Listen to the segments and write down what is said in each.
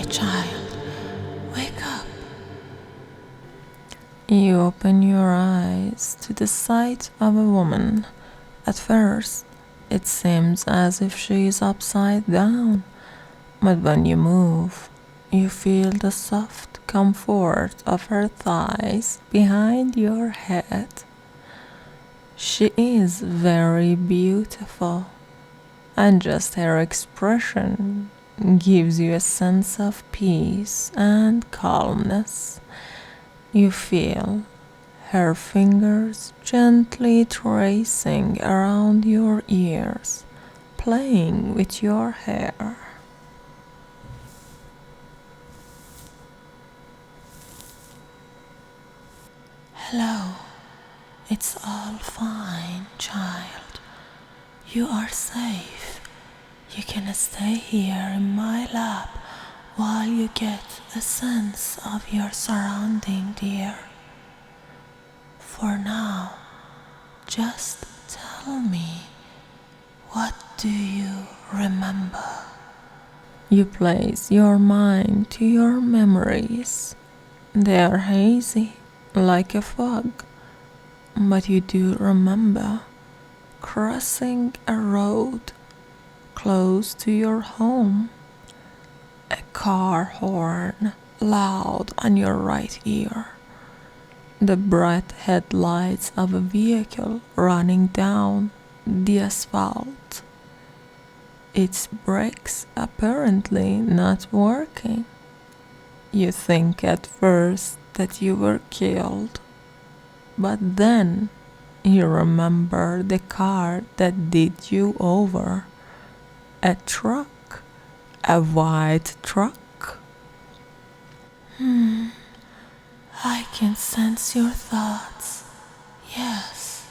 child. Wake up. You open your eyes to the sight of a woman. At first, it seems as if she is upside down, but when you move, you feel the soft comfort of her thighs behind your head. She is very beautiful, and just her expression gives you a sense of peace and calmness. You feel her fingers gently tracing around your ears, playing with your hair. Hello. It's all fine, child. You are safe. You can stay here in my lap while you get a sense of your surrounding, dear. For now, just tell me, what do you remember? You place your mind to your memories. They are hazy, like a fog, but you do remember crossing a road close to your home, a car horn loud on your right ear, the bright headlights of a vehicle running down the asphalt, its brakes apparently not working. You think at first that you were killed, but then you remember the car that did you over. A truck, a white truck. I can sense your thoughts. Yes,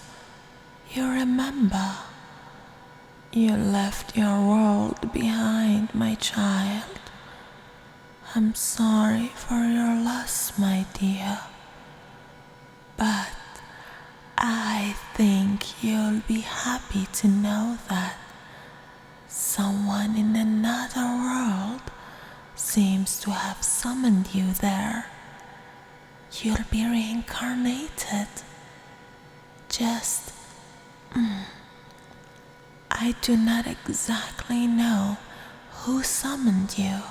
you remember. You left your world behind, my child. I'm sorry for your loss, my dear. But I think you'll be happy to know that someone in another world seems to have summoned you there. You'll be reincarnated. Just, I do not exactly know who summoned you.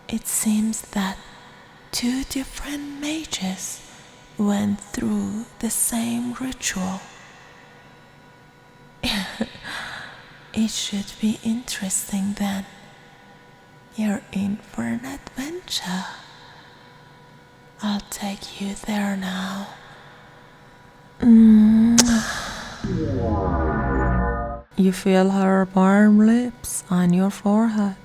It seems that 2 different mages went through the same ritual. It should be interesting then. You're in for an adventure. I'll take you there now. You feel her warm lips on your forehead,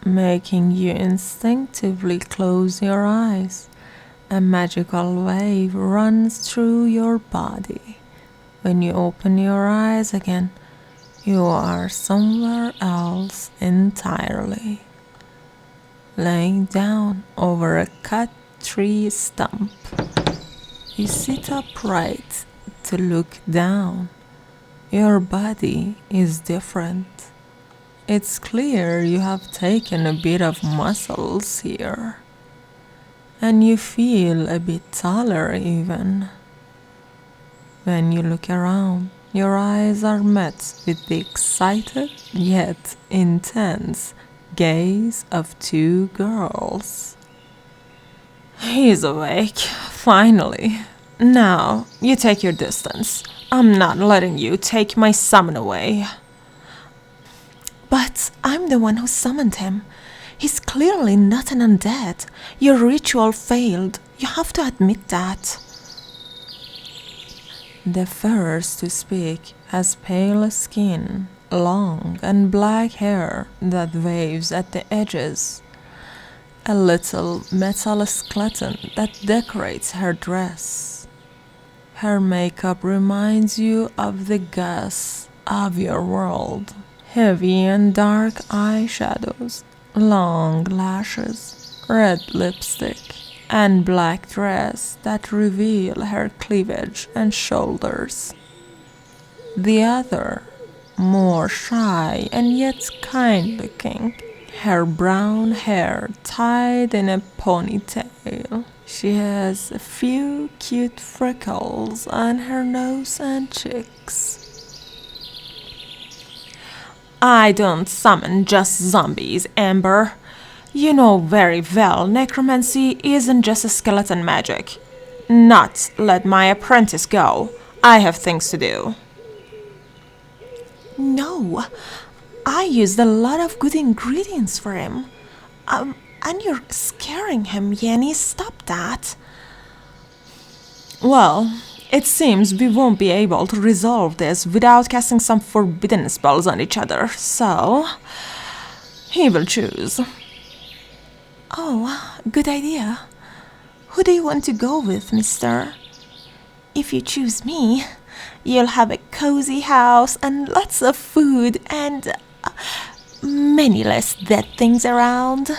making you instinctively close your eyes. A magical wave runs through your body. When you open your eyes again, you are somewhere else entirely. Laying down over a cut tree stump, you sit upright to look down. Your body is different. It's clear you have taken a bit of muscles here, and you feel a bit taller even. When you look around, your eyes are met with the excited yet intense gaze of 2 girls. He's awake, finally. Now, you take your distance. I'm not letting you take my summon away. But I'm the one who summoned him. He's clearly not an undead. Your ritual failed. You have to admit that. The first to speak has pale skin, long and black hair that waves at the edges, a little metal skeleton that decorates her dress. Her makeup reminds you of the gas of your world. Heavy and dark eyeshadows, long lashes, red lipstick, and black dress that reveal her cleavage and shoulders. The other, more shy and yet kind looking, her brown hair tied in a ponytail. She has a few cute freckles on her nose and cheeks. I don't summon just zombies, Amber. You know very well necromancy isn't just a skeleton magic. Not let my apprentice go. I have things to do. No, I used a lot of good ingredients for him. And you're scaring him, Yenny. Stop that. Well, it seems we won't be able to resolve this without casting some forbidden spells on each other, so he will choose. Oh, good idea. Who do you want to go with, mister? If you choose me, you'll have a cozy house and lots of food and many less dead things around.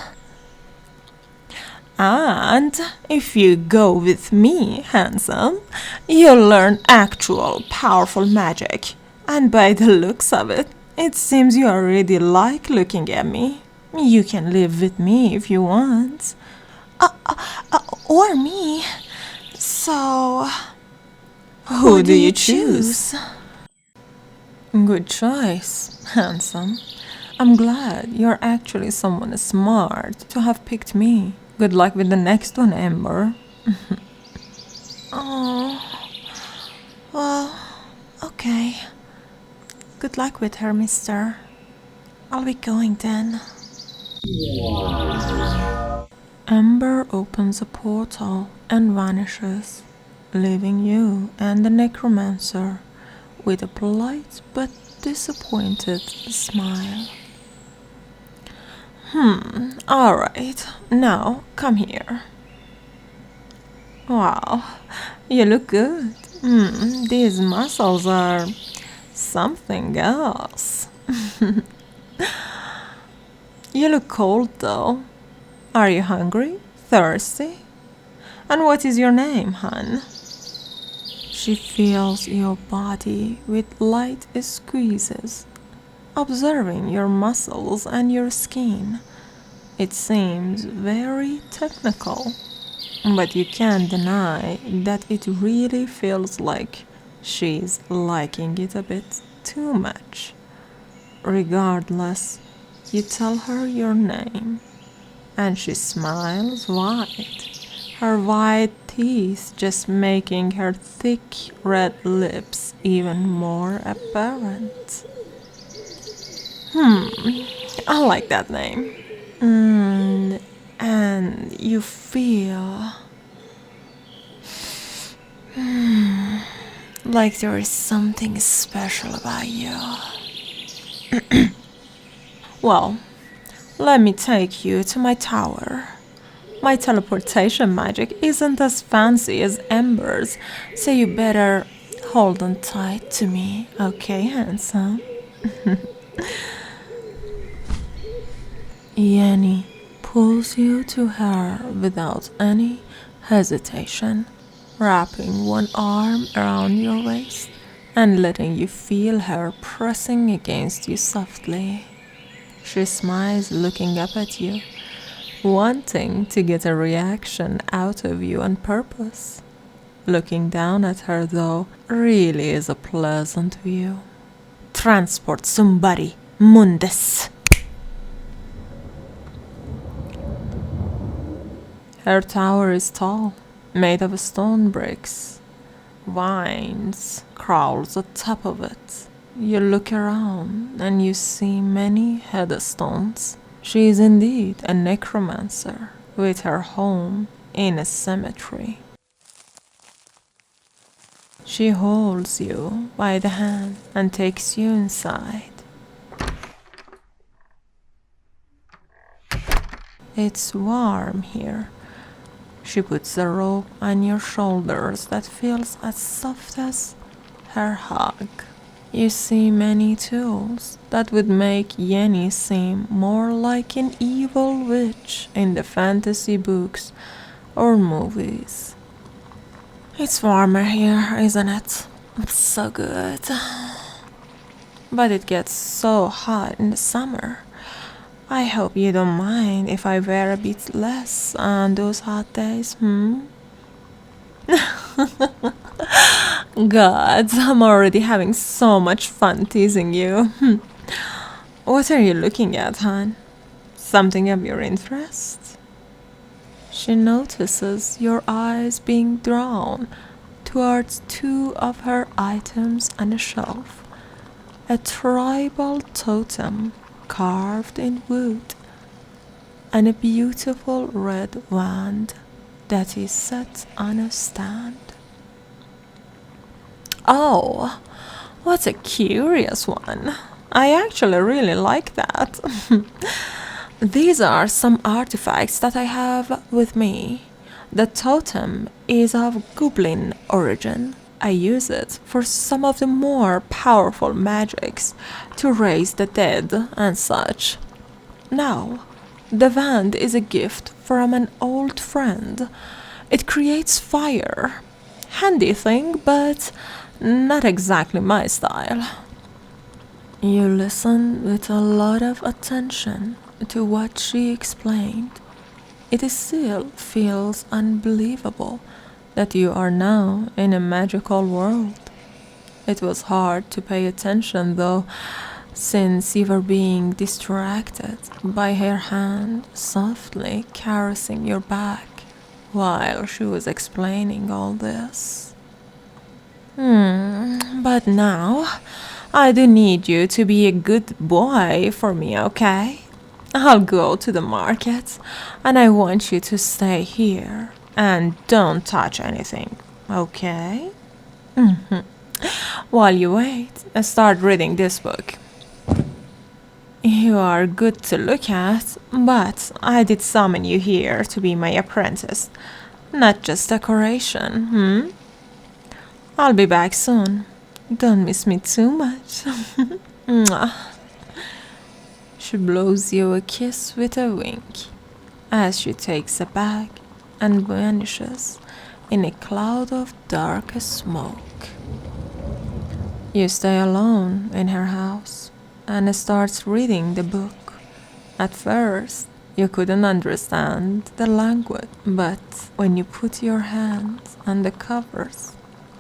And if you go with me, handsome, you'll learn actual powerful magic. And by the looks of it, it seems you already like looking at me. You can live with me if you want. Or me. So, who do you choose? Good choice, handsome. I'm glad you're actually someone smart to have picked me. Good luck with the next one, Amber. oh, well, okay. Good luck with her, mister. I'll be going then. Amber opens a portal and vanishes, leaving you and the necromancer with a polite but disappointed smile. Alright, now come here. Wow, you look good. These muscles are something else. You look cold though. Are you hungry? Thirsty? And what is your name, hun? She feels your body with light squeezes, observing your muscles and your skin. It seems very technical, but you can't deny that it really feels like she's liking it a bit too much. Regardless, you tell her your name, and she smiles wide, her white teeth just making her thick red lips even more apparent. I like that name. And you feel like there is something special about you. Well, let me take you to my tower. My teleportation magic isn't as fancy as Ember's, so you better hold on tight to me, okay, handsome? Yenny pulls you to her without any hesitation, wrapping one arm around your waist and letting you feel her pressing against you softly. She smiles, looking up at you, wanting to get a reaction out of you on purpose. Looking down at her, though, really is a pleasant view. Transport somebody, Mundus. Her tower is tall, made of stone bricks. Vines crawls atop of it. You look around and you see many headstones. She is indeed a necromancer, with her home in a cemetery. She holds you by the hand and takes you inside. It's warm here. She puts a robe on your shoulders that feels as soft as her hug. You see many tools that would make Yenny seem more like an evil witch in the fantasy books or movies. It's warmer here, isn't it? It's so good. But it gets so hot in the summer. I hope you don't mind if I wear a bit less on those hot days, God, I'm already having so much fun teasing you. What are you looking at, hon? Something of your interest? She notices your eyes being drawn towards two of her items on the shelf. A tribal totem carved in wood and a beautiful red wand that is set on a stand. Oh, what a curious one. I actually really like that. These are some artifacts that I have with me. The totem is of goblin origin. I use it for some of the more powerful magics to raise the dead and such. Now, the wand is a gift from an old friend. It creates fire. Handy thing, but not exactly my style. You listen with a lot of attention to what she explained. It still feels unbelievable that you are now in a magical world. It was hard to pay attention though, since you were being distracted by her hand softly caressing your back while she was explaining all this. But now, I do need you to be a good boy for me, okay? I'll go to the market, and I want you to stay here and don't touch anything, okay? While you wait, start reading this book. You are good to look at, but I did summon you here to be my apprentice, not just decoration, I'll be back soon. Don't miss me too much. Mwah. She blows you a kiss with a wink as she takes a bag and vanishes in a cloud of dark smoke. You stay alone in her house and starts reading the book. At first, you couldn't understand the language, but when you put your hands on the covers,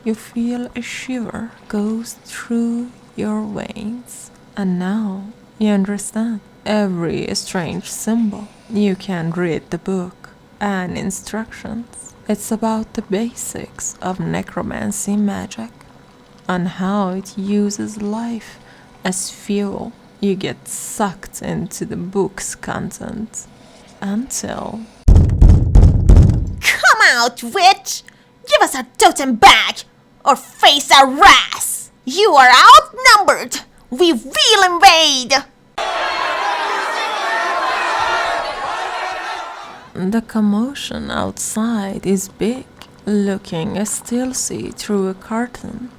you feel a shiver goes through your veins, and now you understand every strange symbol. You can read the book and instructions. It's about the basics of necromancy magic and how it uses life as fuel. You get sucked into the book's content until... Come out, witch! Give us our totem back, or face our wrath! You are outnumbered! We will invade! The commotion outside is big. Looking stealthy through a curtain,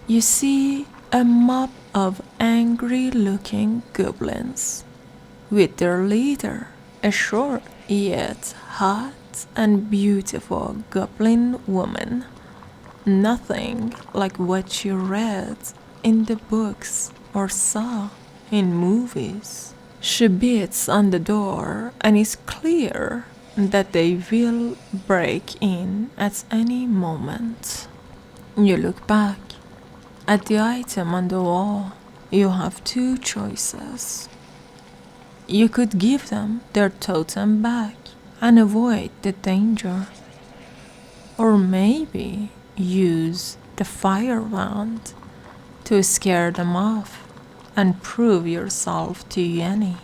you see a mob of angry-looking goblins, with their leader, a short yet hot and beautiful goblin woman. Nothing like what you read in the books or saw in movies. She beats on the door and it's clear that they will break in at any moment. You look back at the item on the wall. You have two choices. You could give them their totem back and avoid the danger, or maybe use the fire wand to scare them off and prove yourself to Yenny.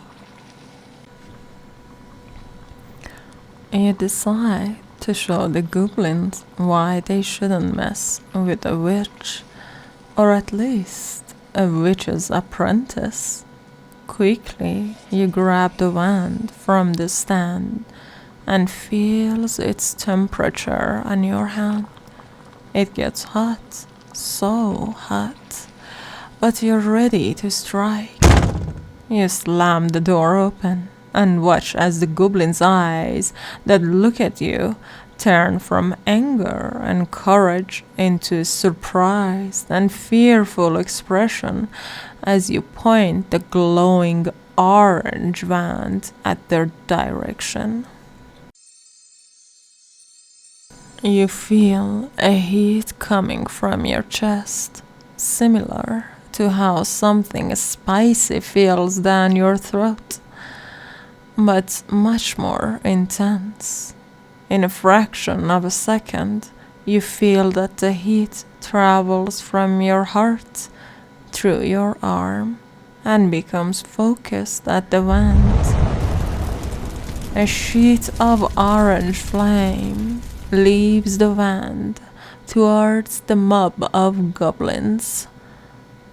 You decide to show the goblins why they shouldn't mess with a witch, or at least a witch's apprentice. Quickly, you grab the wand from the stand and feels its temperature on your hand. It gets hot, so hot, but you're ready to strike. You slam the door open and watch as the goblin's eyes that look at you turn from anger and courage into surprised and fearful expression as you point the glowing orange wand at their direction. You feel a heat coming from your chest, similar to how something spicy feels down your throat, but much more intense. In a fraction of a second, you feel that the heat travels from your heart through your arm and becomes focused at the wand. A sheet of orange flame leaves the wand towards the mob of goblins.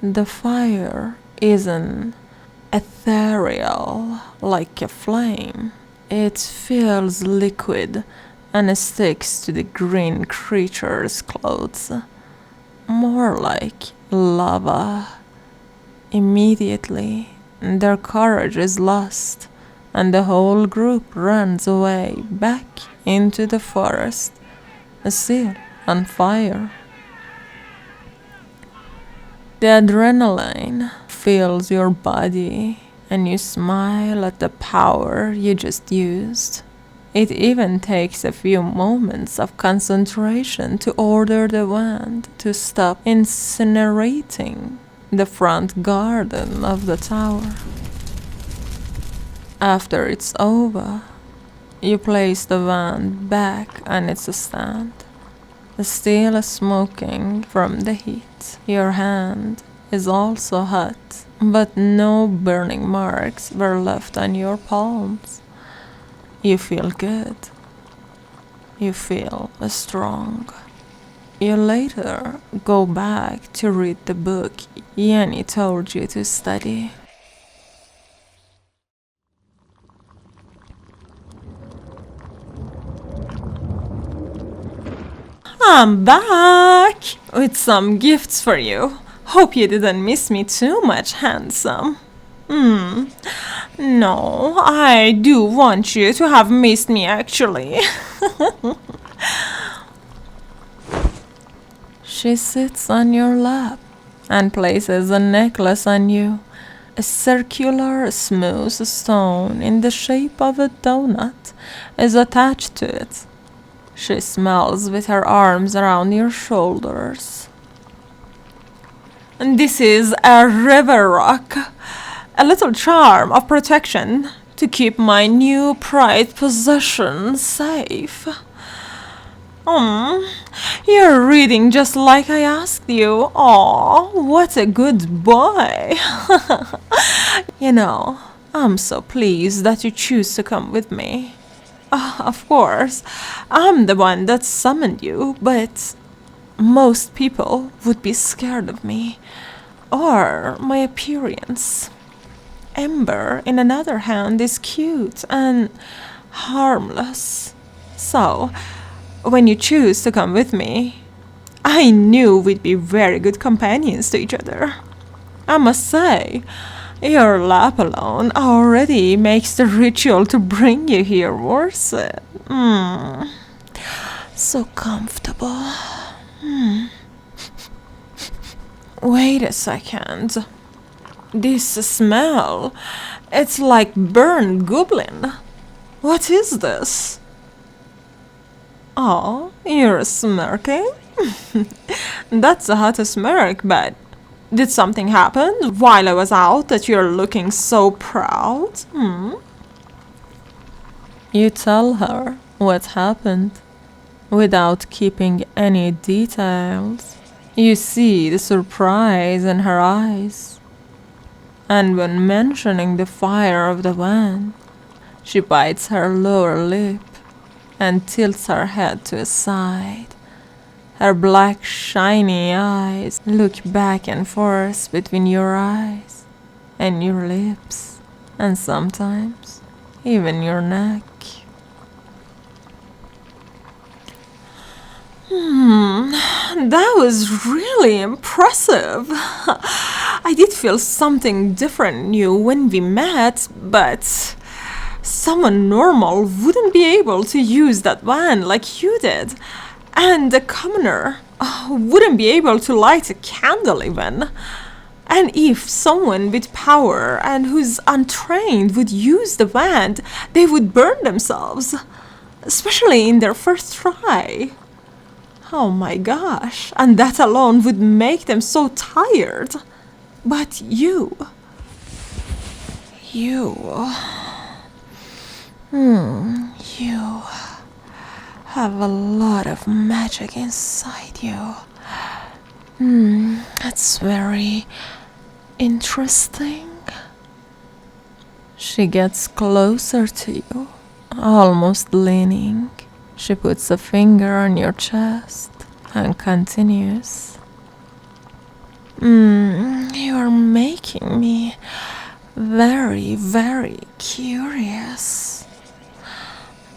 The fire isn't ethereal like a flame. It feels liquid and sticks to the green creature's clothes, more like lava. Immediately, their courage is lost, and the whole group runs away back into the forest, still on fire. The adrenaline fills your body, and you smile at the power you just used. It even takes a few moments of concentration to order the wand to stop incinerating the front garden of the tower. After it's over, you place the wand back on its stand, still smoking from the heat. Your hand is also hot, but no burning marks were left on your palms. You feel good. You feel strong. You later go back to read the book Yenny told you to study. I'm back with some gifts for you. Hope you didn't miss me too much, handsome. No, I do want you to have missed me, actually. She sits on your lap and places a necklace on you. A circular, smooth stone in the shape of a donut is attached to it. She smells with her arms around your shoulders. This is a river rock, a little charm of protection to keep my new prized possession safe. You're reading just like I asked you. Aw, what a good boy. You know, I'm so pleased that you choose to come with me. Of course, I'm the one that summoned you, but most people would be scared of me or my appearance. Ember, in another hand, is cute and harmless. So, when you choose to come with me, I knew we'd be very good companions to each other. I must say, your lap alone already makes the ritual to bring you here worth it. So comfortable. Wait a second. This smell, it's like burned goblin. What is this? Oh, you're smirking? That's a hot smirk, but did something happen while I was out that you're looking so proud? You tell her what happened without keeping any details. You see the surprise in her eyes. And when mentioning the fire of the wand, she bites her lower lip and tilts her head to a side. Her black, shiny eyes look back and forth between your eyes and your lips, and sometimes even your neck. That was really impressive. I did feel something different new when we met, but someone normal wouldn't be able to use that wand like you did. And a commoner wouldn't be able to light a candle even. And if someone with power and who's untrained would use the wand, they would burn themselves, especially in their first try. Oh my gosh, and that alone would make them so tired. But you have a lot of magic inside you. That's very interesting. She gets closer to you, almost leaning. She puts a finger on your chest and continues. You're making me very, very curious.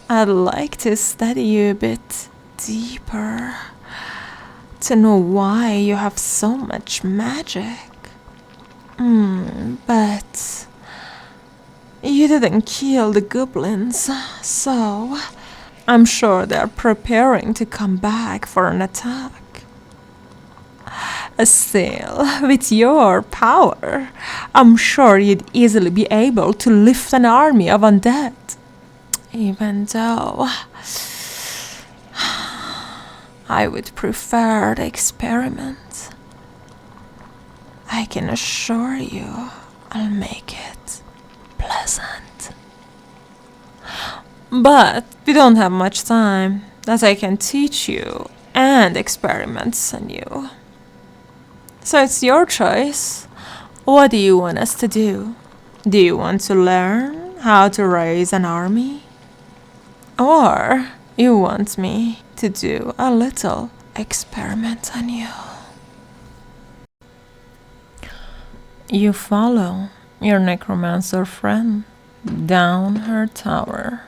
I'd like to study you a bit deeper, to know why you have so much magic. But you didn't kill the goblins, so I'm sure they're preparing to come back for an attack. Still, with your power, I'm sure you'd easily be able to lift an army of undead. Even though I would prefer the experiment. I can assure you I'll make it pleasant. But we don't have much time that I can teach you and experiments on you. So it's your choice. What do you want us to do? Do you want to learn how to raise an army? Or you want me to do a little experiment on you? You follow your necromancer friend down her tower.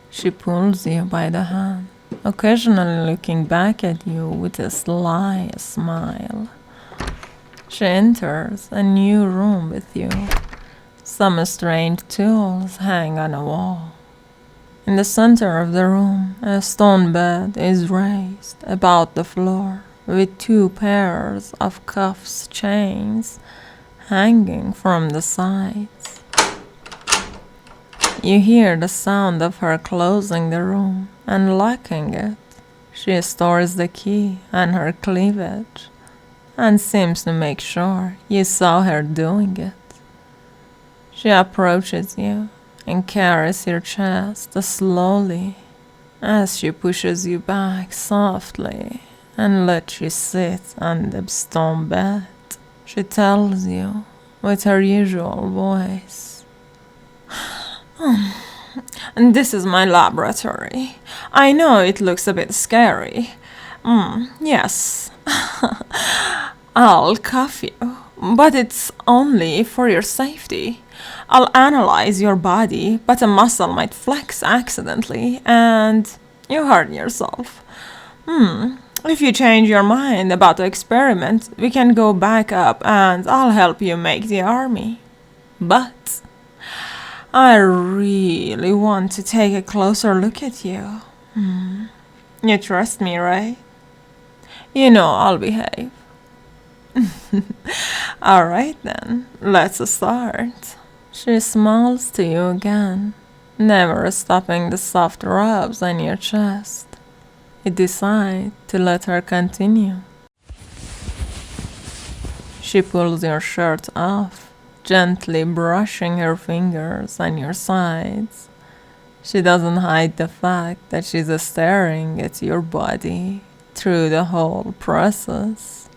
She pulls you by the hand, occasionally looking back at you with a sly smile. She enters a new room with you. Some strange tools hang on a wall. In the center of the room, a stone bed is raised about the floor, with 2 pairs of cuffs chains hanging from the sides. You hear the sound of her closing the room and locking it. She stores the key on her cleavage and seems to make sure you saw her doing it. She approaches you and carries your chest slowly as she pushes you back softly and lets you sit on the stone bed. She tells you with her usual voice, And this is my laboratory. I know it looks a bit scary. Yes. I'll cuff you, but it's only for your safety. I'll analyze your body, but a muscle might flex accidentally, and you hurt yourself. If you change your mind about the experiment, we can go back up and I'll help you make the army. But I really want to take a closer look at you. You trust me, right? You know I'll behave. Alright then, let's start. She smiles to you again, never stopping the soft rubs on your chest. You decide to let her continue. She pulls your shirt off, gently brushing her fingers on your sides. She doesn't hide the fact that she's staring at your body through the whole process.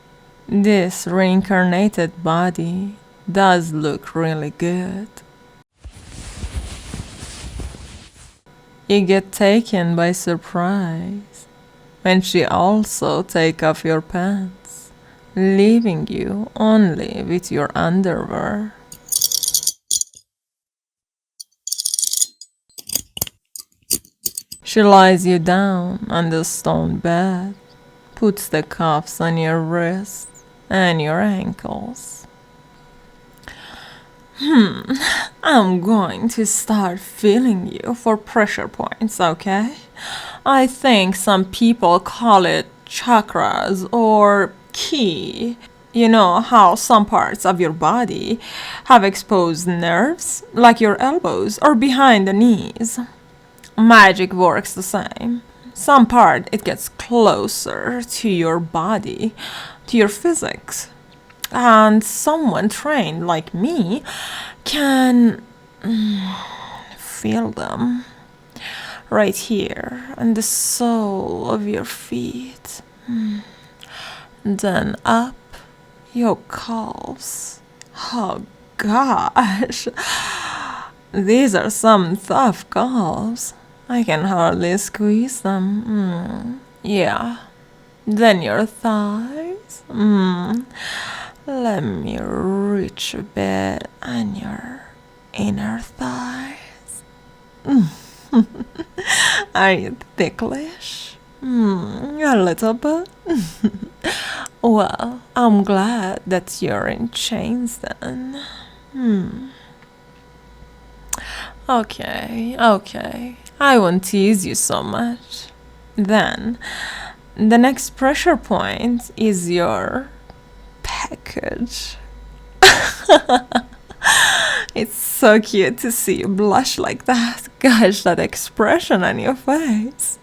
This reincarnated body does look really good. You get taken by surprise when she also takes off your pants, leaving you only with your underwear. She lies you down on the stone bed, puts the cuffs on your wrists and your ankles. I'm going to start feeling you for pressure points, okay? I think some people call it chakras or ki. You know how some parts of your body have exposed nerves, like your elbows or behind the knees? Magic works the same. Some part it gets closer to your body, to your physics. And someone trained like me can feel them right here on the sole of your feet. Then up your calves. Oh gosh, these are some tough calves. I can hardly squeeze them. Yeah. Then your thighs. Let me reach a bit on your inner thighs. Are you ticklish? A little bit? Well, I'm glad that you're in chains then. Okay. I won't tease you so much. Then, the next pressure point is your package. It's so cute to see you blush like that. Gosh, that expression on your face.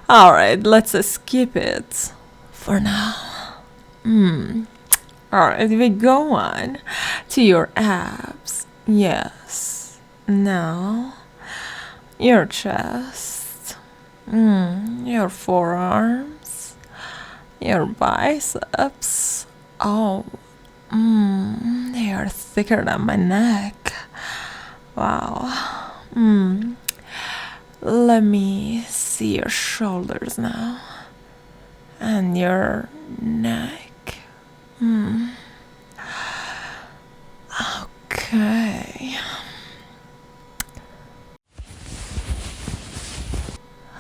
Alright, let's skip it for now. Alright, we go on to your abs. Yes. Now, your chest. Your forearms. Your biceps. Oh, they are thicker than my neck. Wow. Let me see your shoulders now. And your neck. Okay.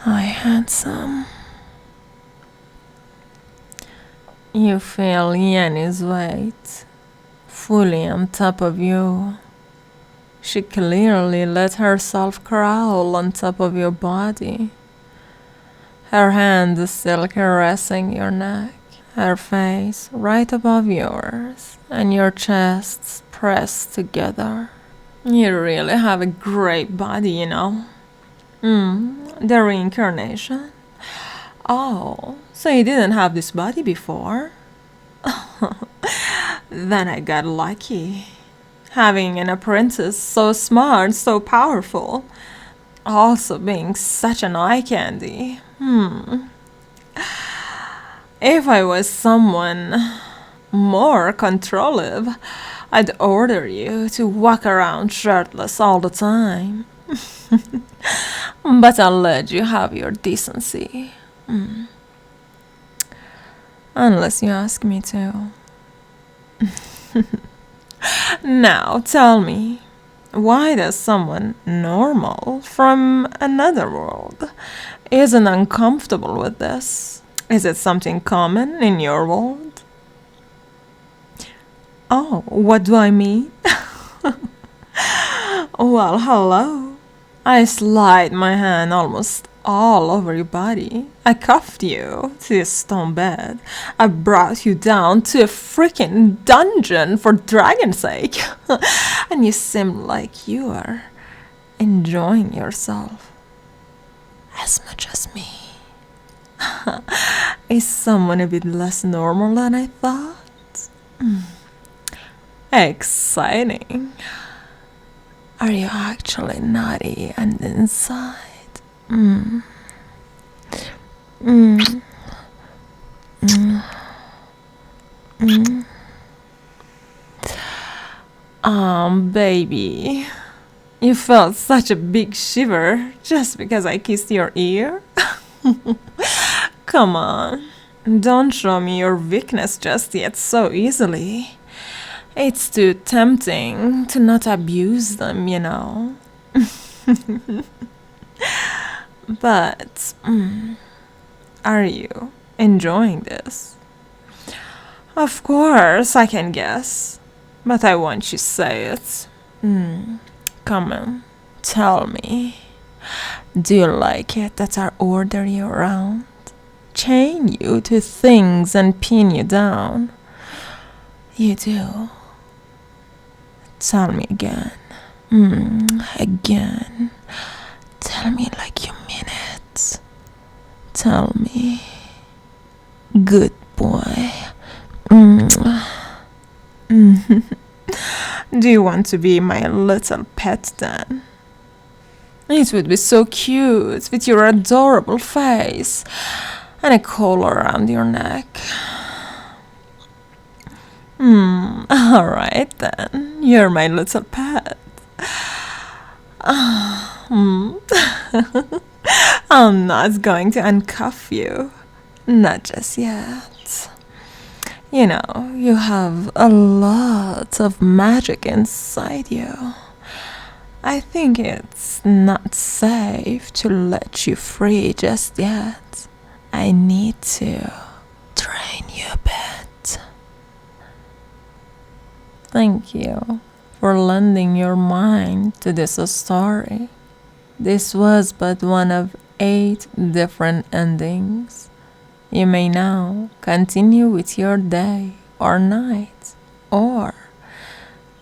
Hi, handsome. You feel Yenny's weight fully on top of you. She clearly let herself crawl on top of your body. Her hand is still caressing your neck, her face right above yours, and your chests pressed together. You really have a great body, you know. The reincarnation? Oh, so you didn't have this body before? Then I got lucky. Having an apprentice so smart, so powerful, also being such an eye candy. If I was someone more controlling, I'd order you to walk around shirtless all the time. But I'll let you have your decency. Unless you ask me to. Now, tell me, why does someone normal from another world isn't uncomfortable with this? Is it something common in your world? Oh, what do I mean? Well, hello. I slide my hand almost all over your body. I cuffed you to a stone bed. I brought you down to a freaking dungeon for dragon's sake. And you seem like you are enjoying yourself as much as me. Is someone a bit less normal than I thought? Exciting. Are you actually naughty on the inside? Baby, you felt such a big shiver just because I kissed your ear? Come on, don't show me your weakness just yet so easily. It's too tempting to not abuse them, you know. But, are you enjoying this? Of course, I can guess. But I want you to say it. Come on, tell me. Do you like it that I order you around? Chain you to things and pin you down? You do. Tell me again. Again. Tell me like you mean it. Tell me. Good boy. Do you want to be my little pet then? It would be so cute with your adorable face and a collar around your neck. Alright then, you're my little pet. I'm not going to uncuff you. Not just yet. You know, you have a lot of magic inside you. I think it's not safe to let you free just yet. I need to train you a bit. Thank you for lending your mind to this story. This was but one of 8 different endings. You may now continue with your day or night, or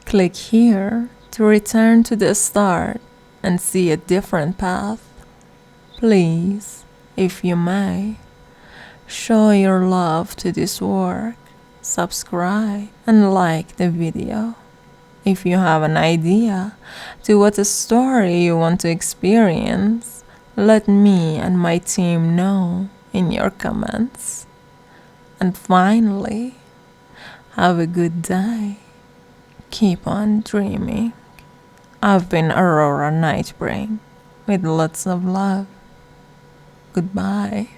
click here to return to the start and see a different path. Please, if you may, show your love to this work, subscribe and like the video. If you have an idea to what a story you want to experience, let me and my team know in your comments. And finally, have a good day. Keep on dreaming. I've been Aurora Knightbring with lots of love. Goodbye.